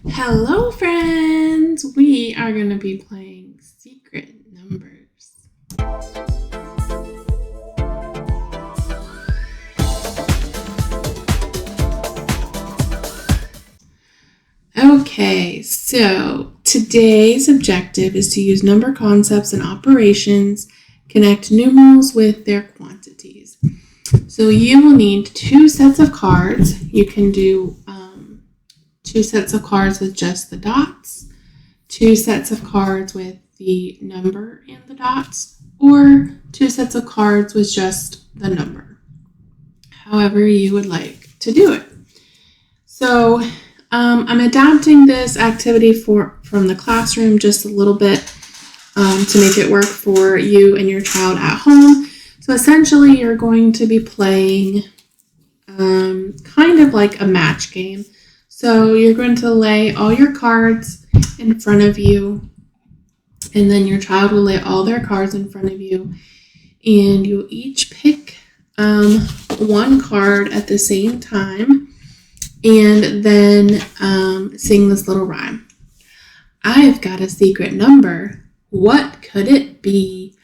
Hello, friends! We are going to be playing Secret Numbers. Okay, so today's objective is to use number concepts and operations, connect numerals with their quantities. So you will need two sets of cards. You can do two sets of cards with just the dots, two sets of cards with the number and the dots, or two sets of cards with just the number. However you would like to do it. So I'm adapting this activity from the classroom just a little bit to make it work for you and your child at home. So essentially you're going to be playing kind of like a match game. So you're going to lay all your cards in front of you, and then your child will lay all their cards in front of you, and you'll each pick one card at the same time, and then sing this little rhyme. I've got a secret number. What could it be?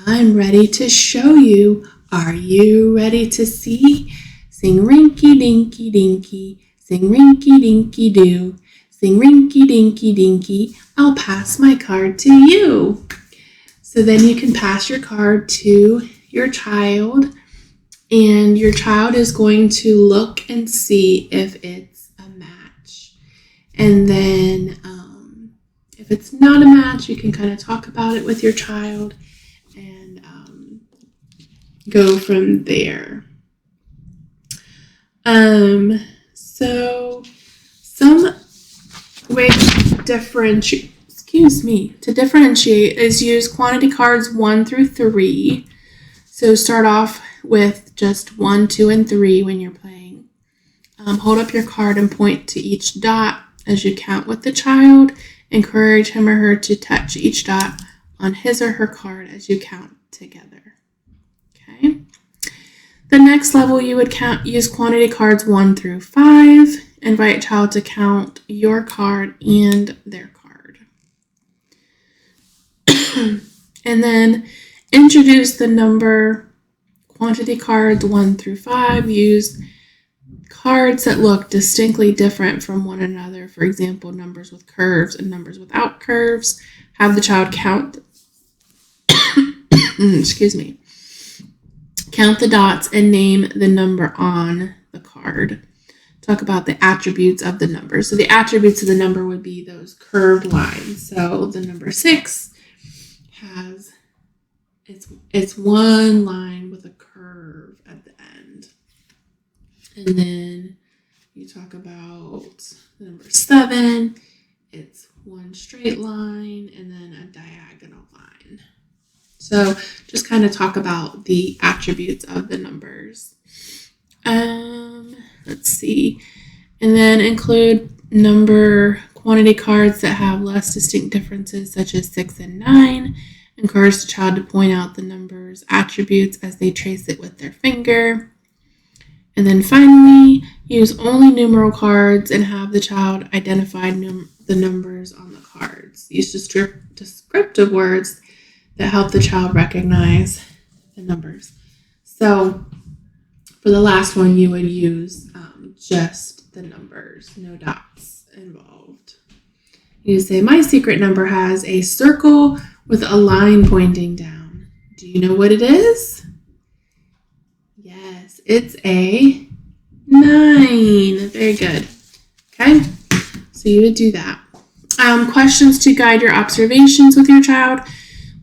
I'm ready to show you. Are you ready to see? Sing rinky dinky dinky. Sing rinky dinky doo. Sing rinky dinky dinky. I'll pass my card to you. So then you can pass your card to your child, and your child is going to look and see if it's a match. And then if it's not a match, you can kind of talk about it with your child and go from there. So some way to differentiate is use quantity cards 1 through 3. So start off with just 1, 2, and 3 when you're playing. Hold up your card and point to each dot as you count with the child. Encourage him or her to touch each dot on his or her card as you count together. Okay. The next level you would use quantity cards 1 through 5. Invite child to count your card and their card. And then introduce the number quantity cards 1 through 5. Use cards that look distinctly different from one another. For example, numbers with curves and numbers without curves. Have the child count count the dots and name the number on the card. Talk about the attributes of the number. So the attributes of the number would be those curved lines. So the number 6 has it's one line with a curve at the end. And then you talk about the number 7. It's one straight line and then a diagonal line. So just kind of talk about the attributes of the numbers. Let's see. And then include number quantity cards that have less distinct differences, such as 6 and 9. Encourage the child to point out the number's attributes as they trace it with their finger. And then finally, use only numeral cards and have the child identify the numbers on the cards. Use descriptive words that help the child recognize the numbers. So for the last one, you would use just the numbers, no dots involved. You say, my secret number has a circle with a line pointing down. Do you know what it is? Yes, it's a 9. Very good. Okay, so you would do that. Questions to guide your observations with your child.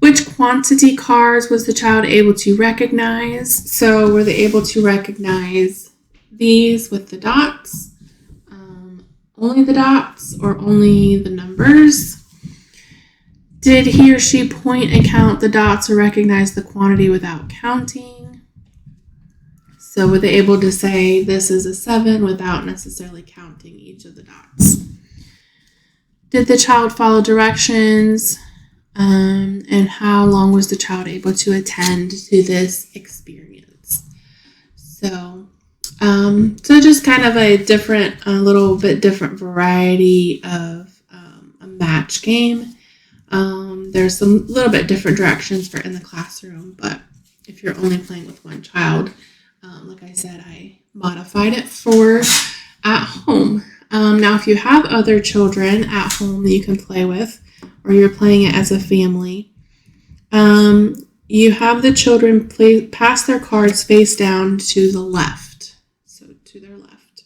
Which quantity cards was the child able to recognize? So were they able to recognize these with the dots? Only the dots or only the numbers? Did he or she point and count the dots or recognize the quantity without counting? So were they able to say this is a 7 without necessarily counting each of the dots? Did the child follow directions? And how long was the child able to attend to this experience? So So just kind of a little bit different variety of a match game. There's some little bit different directions for in the classroom, but if you're only playing with one child, like I said, I modified it for at home. Now, if you have other children at home that you can play with, or you're playing it as a family, you have the children pass their cards face down to the left, so to their left,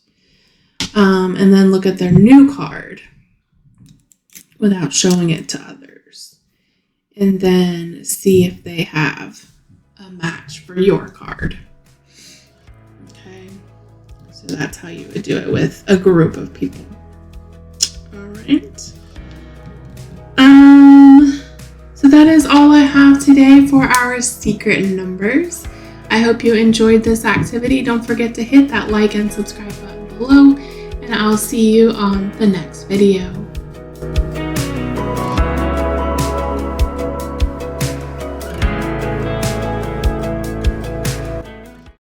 and then look at their new card without showing it to others, and then see if they have a match for your card. Okay, so that's how you would do it with a group of people. All right. So that is all I have today for our secret numbers. I hope you enjoyed this activity. Don't forget to hit that like and subscribe button below, and I'll see you on the next video.